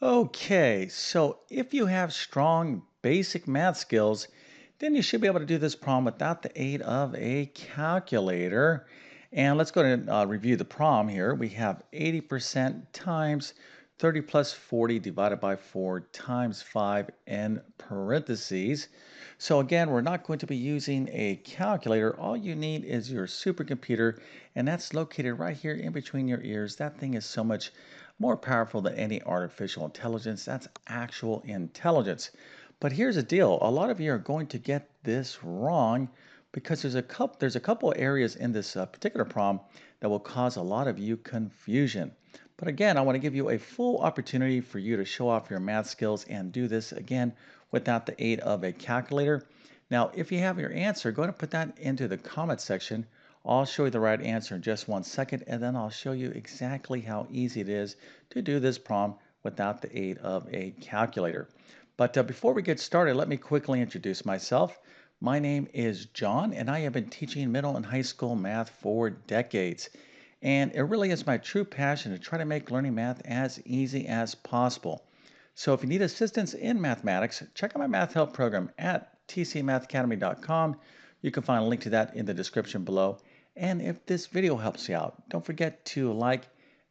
Okay, so if you have strong basic math skills, then you should be able to do this problem without the aid of a calculator. And let's go ahead and review the problem here. We have 80% times 30 plus 40 divided by 4 times 5 in parentheses. So again, we're not going to be using a calculator. All you need is your supercomputer, and that's located right here in between your ears. That thing is so much more powerful than any artificial intelligence. That's actual intelligence. But here's the deal. A lot of you are going to get this wrong because there's a couple areas in this particular problem that will cause a lot of you confusion. But again, I want to give you a full opportunity for you to show off your math skills and do this again without the aid of a calculator. Now, if you have your answer, go ahead and put that into the comment section. I'll show you the right answer in just 1 second, and then I'll show you exactly how easy it is to do this problem without the aid of a calculator. But before we get started, let me quickly introduce myself. My name is John, and I have been teaching middle and high school math for decades. And it really is my true passion to try to make learning math as easy as possible. So if you need assistance in mathematics, check out my math help program at tcmathacademy.com. You can find a link to that in the description below. And if this video helps you out, don't forget to like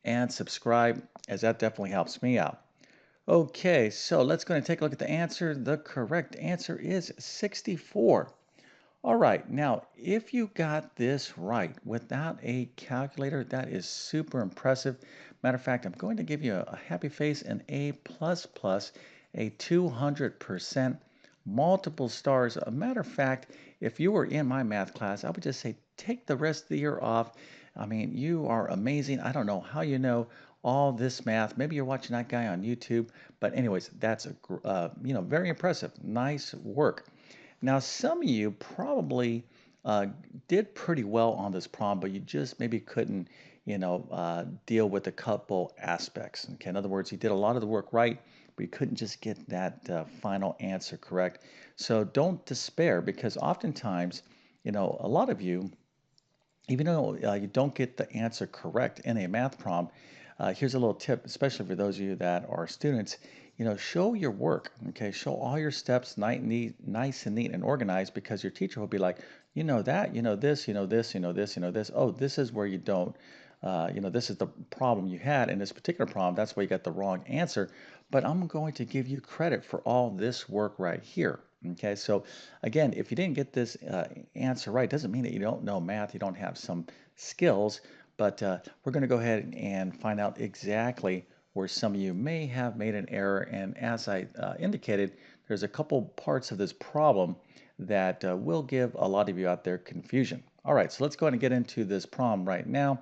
and subscribe, as that definitely helps me out. Okay, so let's go and take a look at the answer. The correct answer is 64. All right, now if you got this right without a calculator, that is super impressive. Matter of fact, I'm going to give you a happy face, an A++, a 200%, multiple stars. A matter of fact, if you were in my math class, I would just say take the rest of the year off. I mean, you are amazing. I don't know how you know all this math. Maybe you're watching that guy on YouTube, but anyways, that's very impressive. Nice work. Now, some of you probably uh, did pretty well on this problem, but you just maybe couldn't, deal with a couple aspects. Okay, in other words, you did a lot of the work right, but you couldn't just get that final answer correct. So don't despair because oftentimes, a lot of you, even though you don't get the answer correct in a math problem, here's a little tip, especially for those of you that are students. Show your work. Okay, show all your steps nice and neat and organized, because your teacher will be like, you know that, you know this, you know this, you know this, you know this. Oh, this is where you don't. This is the problem you had in this particular problem. That's why you got the wrong answer. But I'm going to give you credit for all this work right here. Okay, so again, if you didn't get this answer right, doesn't mean that you don't know math, you don't have some skills, but we're going to go ahead and find out exactly where some of you may have made an error. And as I indicated, there's a couple parts of this problem that will give a lot of you out there confusion. All right, so let's go ahead and get into this problem right now.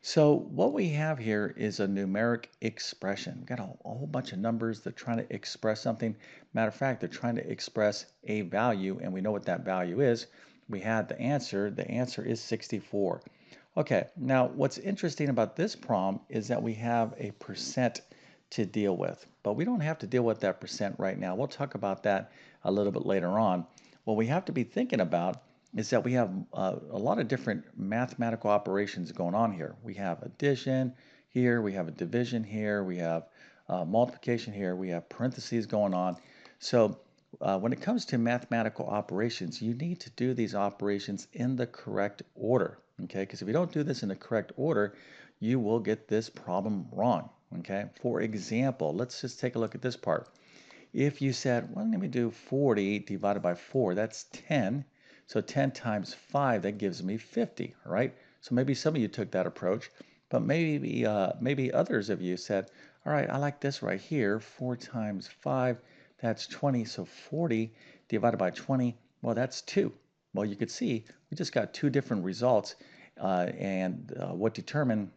So what we have here is a numeric expression. We've got a whole bunch of numbers that are trying to express something. Matter of fact, they're trying to express a value, and we know what that value is. We had the answer. The answer is 64. Okay, now what's interesting about this problem is that we have a percent to deal with, but we don't have to deal with that percent right now. We'll talk about that a little bit later on. What we have to be thinking about is that we have a lot of different mathematical operations going on here. We have addition here, we have a division here, we have multiplication here, we have parentheses going on. So when it comes to mathematical operations, you need to do these operations in the correct order, okay? Because if you don't do this in the correct order, you will get this problem wrong, okay? For example, let's just take a look at this part. If you said, well, let me do 40 divided by 4, that's 10. So 10 times 5, that gives me 50, all right? So maybe some of you took that approach, but maybe others of you said, all right, I like this right here, 4 times 5, that's 20. So 40 divided by 20, well, that's 2. Well, you could see we just got two different results, and what determined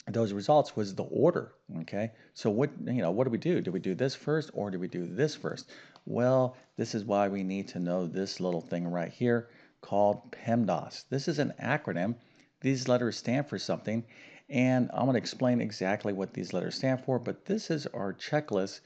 those results was the order. Okay, so what do we do? Do we do this first or do we do this first? Well, this is why we need to know this little thing right here called PEMDAS. This is an acronym. These letters stand for something, and I'm going to explain exactly what these letters stand for, but this is our checklist.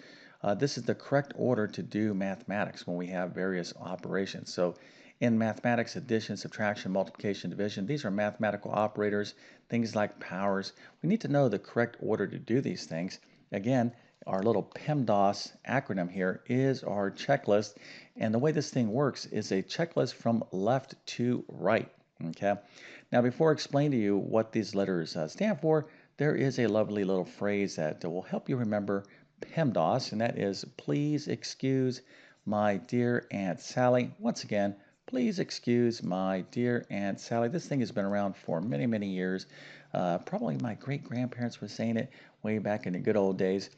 This is the correct order to do mathematics when we have various operations. So in mathematics, addition, subtraction, multiplication, division, these are mathematical operators, things like powers. We need to know the correct order to do these things. Again, our little PEMDAS acronym here is our checklist. And the way this thing works is a checklist from left to right. Okay. Now, before I explain to you what these letters stand for, there is a lovely little phrase that will help you remember PEMDAS, and that is, please excuse my dear Aunt Sally. Once again, please excuse my dear Aunt Sally. This thing has been around for many, many years. Probably my great-grandparents were saying it way back in the good old days.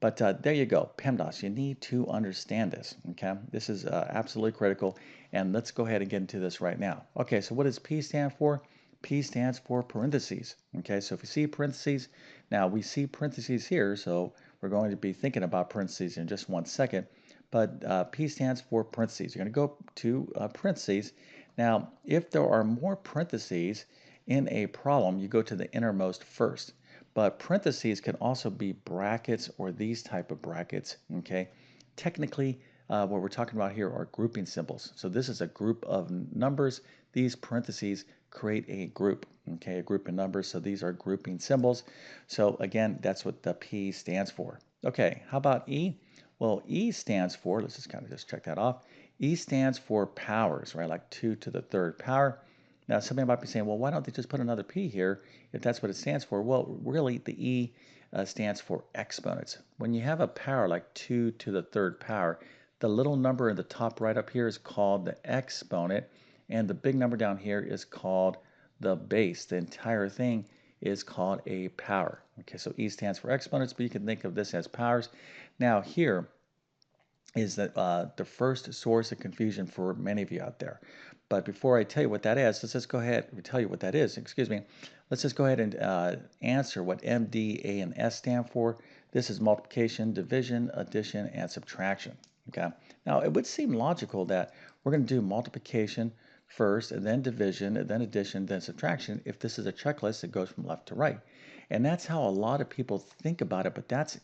But there you go, PEMDAS. You need to understand this, okay? This is absolutely critical, and let's go ahead and get into this right now. Okay, so what does P stand for? P stands for parentheses, okay? So if you see parentheses, now we see parentheses here, so we're going to be thinking about parentheses in just 1 second, but P stands for parentheses. You're going to go to parentheses. Now, if there are more parentheses in a problem, you go to the innermost first. But parentheses can also be brackets or these type of brackets, okay? Technically, what we're talking about here are grouping symbols. So this is a group of numbers. These parentheses create a group, okay? A group of numbers, so these are grouping symbols. So again, that's what the P stands for. Okay, how about E? Well, E stands for, let's just kind of just check that off. E stands for powers, right? Like 2 to the third power. Now, somebody might be saying, well, why don't they just put another P here if that's what it stands for? Well, really, the E stands for exponents. When you have a power like 2 to the third power, the little number in the top right up here is called the exponent, and the big number down here is called the base. The entire thing is called a power. Okay, so E stands for exponents, but you can think of this as powers. Now, here is the first source of confusion for many of you out there. But before I tell you what that is, let's just go ahead and tell you what that is. Excuse me. Let's just go ahead and answer what M, D, A, and S stand for. This is multiplication, division, addition, and subtraction. Okay. Now, it would seem logical that we're going to do multiplication first, and then division, and then addition, then subtraction if this is a checklist that goes from left to right. And that's how a lot of people think about it, but that's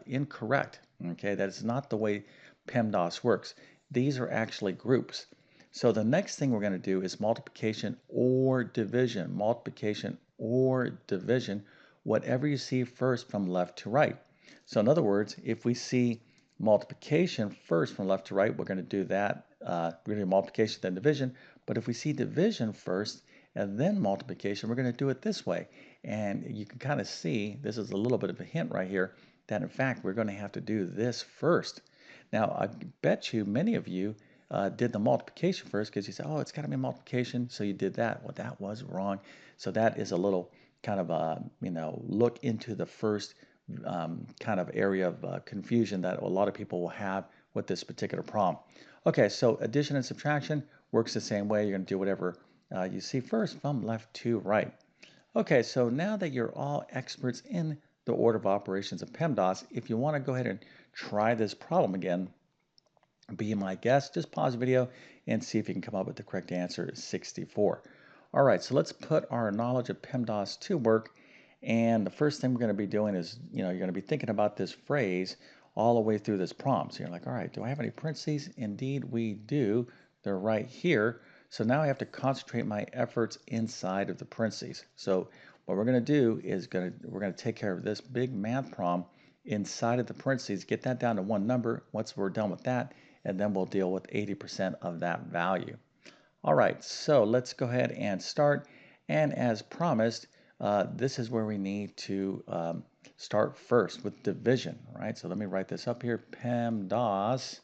incorrect. Okay. That is not the way PEMDAS works. These are actually groups. So the next thing we're going to do is multiplication or division. Multiplication or division, whatever you see first from left to right. So in other words, if we see multiplication first from left to right, we're going to do that. We're going to do multiplication, then division. But if we see division first and then multiplication, we're going to do it this way. And you can kind of see, this is a little bit of a hint right here, that in fact we're going to have to do this first. Now, I bet you many of you did the multiplication first because you said, oh, it's got to be multiplication, so you did that. Well, that was wrong. So that is a little kind of a, look into the first kind of area of confusion that a lot of people will have with this particular problem. Okay, so addition and subtraction works the same way. You're going to do whatever you see first from left to right. Okay, so now that you're all experts in the order of operations of PEMDAS, if you want to go ahead and try this problem again, be my guest, just pause the video and see if you can come up with the correct answer, 64. All right, so let's put our knowledge of PEMDAS to work. And the first thing we're going to be doing is, you're going to be thinking about this phrase all the way through this prompt. So you're like, all right, do I have any parentheses? Indeed, we do. They're right here. So now I have to concentrate my efforts inside of the parentheses. So what we're going to do is we're going to take care of this big math problem inside of the parentheses, get that down to one number. Once we're done with that, and then we'll deal with 80% of that value. All right, so let's go ahead and start. And as promised, this is where we need to start first with division, right? So let me write this up here, PEMDAS.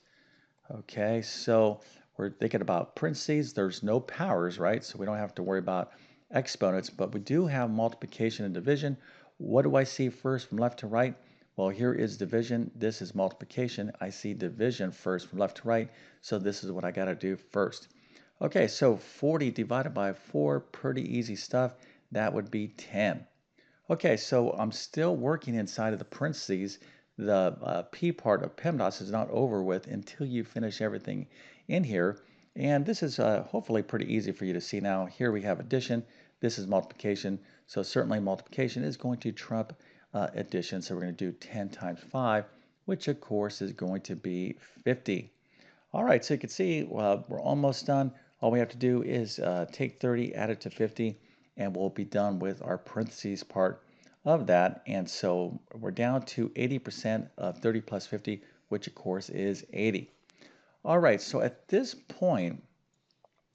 Okay, so we're thinking about parentheses. There's no powers, right? So we don't have to worry about exponents, but we do have multiplication and division. What do I see first from left to right? Well, here is division. This is multiplication. I see division first from left to right, so this is what I got to do first. Okay, so 40 divided by 4, pretty easy stuff. That would be 10. Okay, so I'm still working inside of the parentheses. The P part of PEMDAS is not over with until you finish everything in here. And this is hopefully pretty easy for you to see now. Here we have addition. This is multiplication. So certainly multiplication is going to trump addition. So we're going to do 10 times 5, which of course is going to be 50. All right, so you can see we're almost done. All we have to do is take 30, add it to 50, and we'll be done with our parentheses part of that. And so we're down to 80% of 30 plus 50, which of course is 80. All right, so at this point,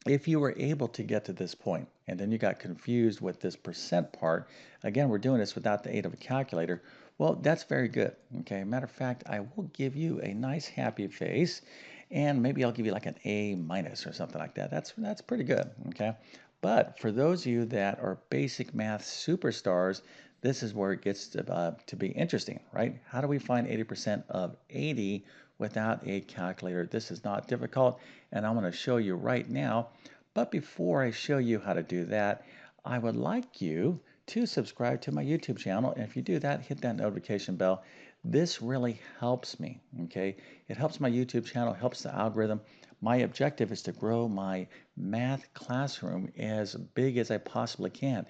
if you were able to get to this point and then you got confused with this percent part, again, we're doing this without the aid of a calculator, well, that's very good. Okay, matter of fact, I will give you a nice happy face and maybe I'll give you like an A minus or something like that. That's pretty good. Okay, but for those of you that are basic math superstars, this is where it gets to be interesting, right? How do we find 80% of 80 without a calculator? This is not difficult, and I'm going to show you right now. But before I show you how to do that, I would like you to subscribe to my YouTube channel. And if you do that, hit that notification bell. This really helps me, okay? It helps my YouTube channel, helps the algorithm. My objective is to grow my math classroom as big as I possibly can.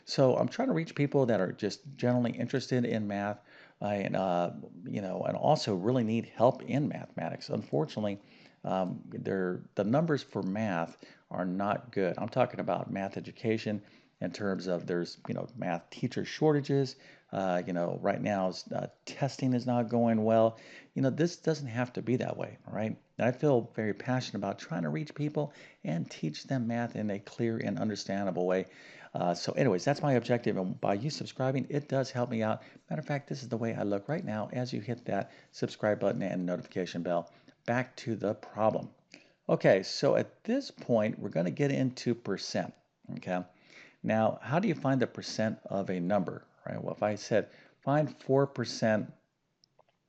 So I'm trying to reach people that are just generally interested in math and and also really need help in mathematics. Unfortunately, the numbers for math are not good. I'm talking about math education in terms of there's math teacher shortages. Right now testing is not going well. This doesn't have to be that way, right? And I feel very passionate about trying to reach people and teach them math in a clear and understandable way. So anyways, that's my objective. And by you subscribing, it does help me out. Matter of fact, this is the way I look right now as you hit that subscribe button and notification bell. Back to the problem. Okay, so at this point, we're going to get into percent. Okay, now how do you find the percent of a number, right? Well, if I said find 4%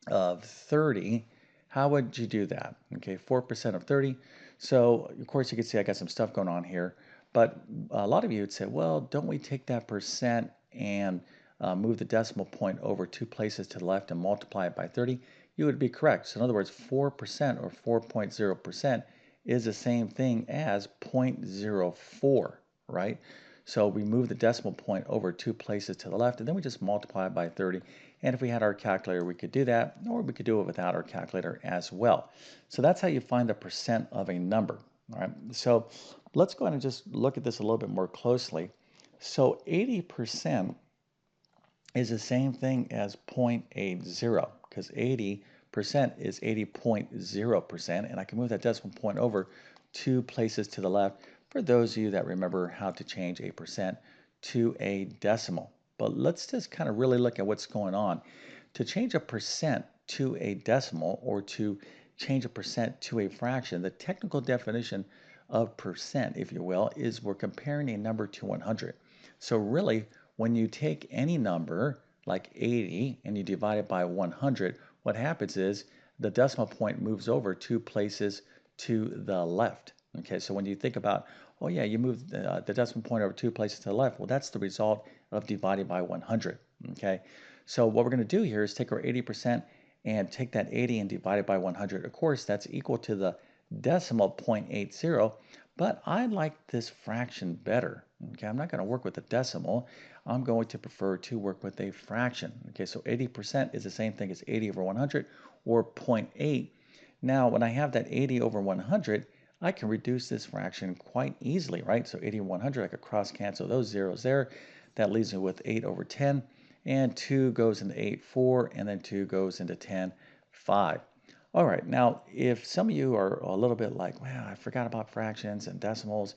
of 30, how would you do that? Okay, 4% of 30. So, of course, you can see I got some stuff going on here. But a lot of you would say, well, don't we take that percent and move the decimal point over two places to the left and multiply it by 30? You would be correct. So in other words, 4% or 4.0% is the same thing as 0.04, right? So we move the decimal point over two places to the left, and then we just multiply it by 30. And if we had our calculator, we could do that, or we could do it without our calculator as well. So that's how you find the percent of a number. All right. So let's go ahead and just look at this a little bit more closely. So 80% is the same thing as 0.80 because 80% is 80.0%, and I can move that decimal point over two places to the left for those of you that remember how to change a percent to a decimal. But let's just kind of really look at what's going on. To change a percent to a decimal or to change a percent to a fraction, the technical definition of percent, if you will, is we're comparing a number to 100. So really, when you take any number like 80 and you divide it by 100, what happens is the decimal point moves over two places to the left. Okay, so when you think about, oh yeah, you move the decimal point over two places to the left, well, that's the result of dividing by 100. Okay, so what we're going to do here is take our 80% and take that 80 and divide it by 100. Of course, that's equal to the decimal 0.80, but I like this fraction better. Okay, I'm not going to work with a decimal. I'm going to prefer to work with a fraction. Okay, so 80% is the same thing as 80 over 100 or 0.8. Now, when I have that 80 over 100, I can reduce this fraction quite easily, right? So 80 over 100, I could cross cancel those zeros there. That leaves me with 8 over 10, and 2 goes into 8, 4, and then 2 goes into 10, 5. All right, now if some of you are a little bit like, well, I forgot about fractions and decimals,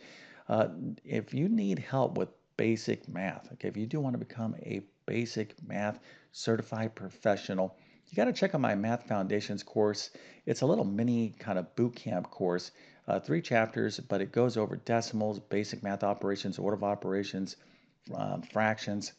if you need help with basic math, okay, if you do want to become a basic math certified professional, you got to check out my Math Foundations course. It's a little mini kind of boot camp course, 3 chapters, but it goes over decimals, basic math operations, order of operations, fractions.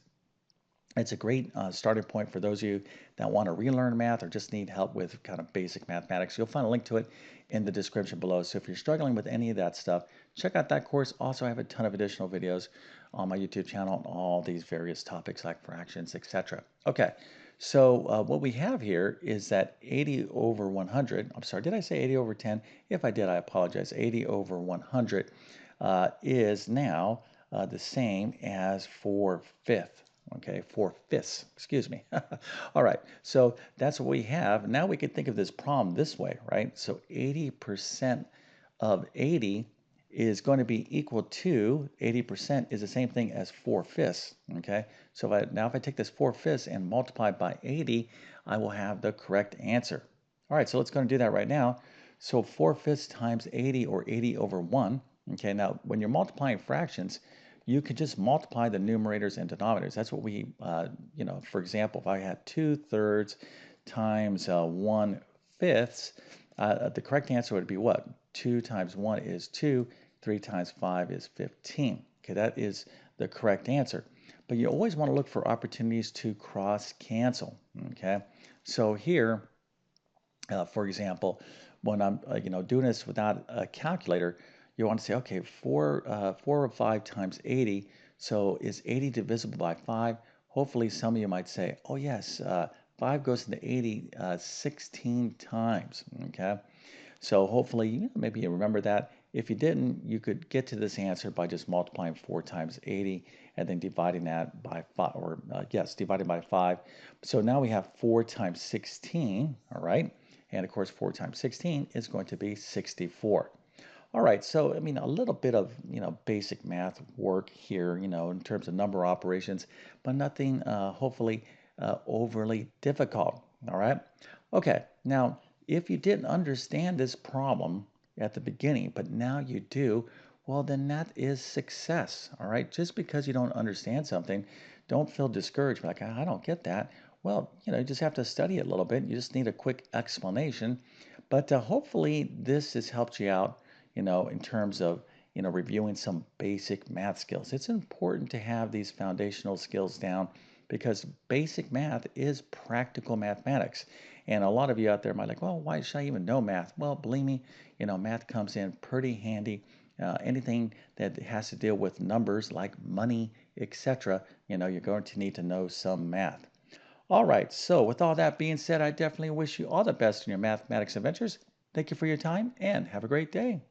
It's a great starting point for those of you that want to relearn math or just need help with kind of basic mathematics. You'll find a link to it in the description below. So if you're struggling with any of that stuff, check out that course. Also, I have a ton of additional videos on my YouTube channel on all these various topics like fractions, etc. Okay, so what we have here is that 80 over 100, I'm sorry, did I say 80 over 10? If I did, I apologize. 80 over 100 is now the same as 4/5. Okay, 4/5, excuse me. All right, so that's what we have. Now we can think of this problem this way, right? So 80% of 80 is going to be equal to 80% is the same thing as 4/5, okay? So if I take this 4/5 and multiply by 80, I will have the correct answer. All right, so let's go and do that right now. So 4/5 times 80, or 80 over 1. Okay, now when you're multiplying fractions, you could just multiply the numerators and denominators. That's what we, for example, if I had 2/3 times 1/5, the correct answer would be what? 2 times 1 is 2, 3 times 5 is 15. Okay, that is the correct answer. But you always want to look for opportunities to cross cancel. Okay, so here, for example, when I'm doing this without a calculator, you want to say, okay, 4 or 5 times 80. So is 80 divisible by 5? Hopefully, some of you might say, oh yes, 5 goes into 80 16 times. Okay, so hopefully, maybe you remember that. If you didn't, you could get to this answer by just multiplying 4 times 80 and then dividing that by 5, or yes, dividing by 5. So now we have 4 times 16, all right? And of course, 4 times 16 is going to be 64. All right, so I mean, a little bit of, basic math work here, in terms of number operations, but nothing, hopefully, overly difficult. All right. Okay, now, if you didn't understand this problem at the beginning, but now you do, well, then that is success. All right. Just because you don't understand something, don't feel discouraged. Like, I don't get that. Well, you just have to study it a little bit. You just need a quick explanation. But hopefully, this has helped you out, in terms of, reviewing some basic math skills. It's important to have these foundational skills down because basic math is practical mathematics. And a lot of you out there might like, well, why should I even know math? Well, believe me, math comes in pretty handy. Anything that has to deal with numbers like money, etc., you're going to need to know some math. All right, so with all that being said, I definitely wish you all the best in your mathematics adventures. Thank you for your time and have a great day.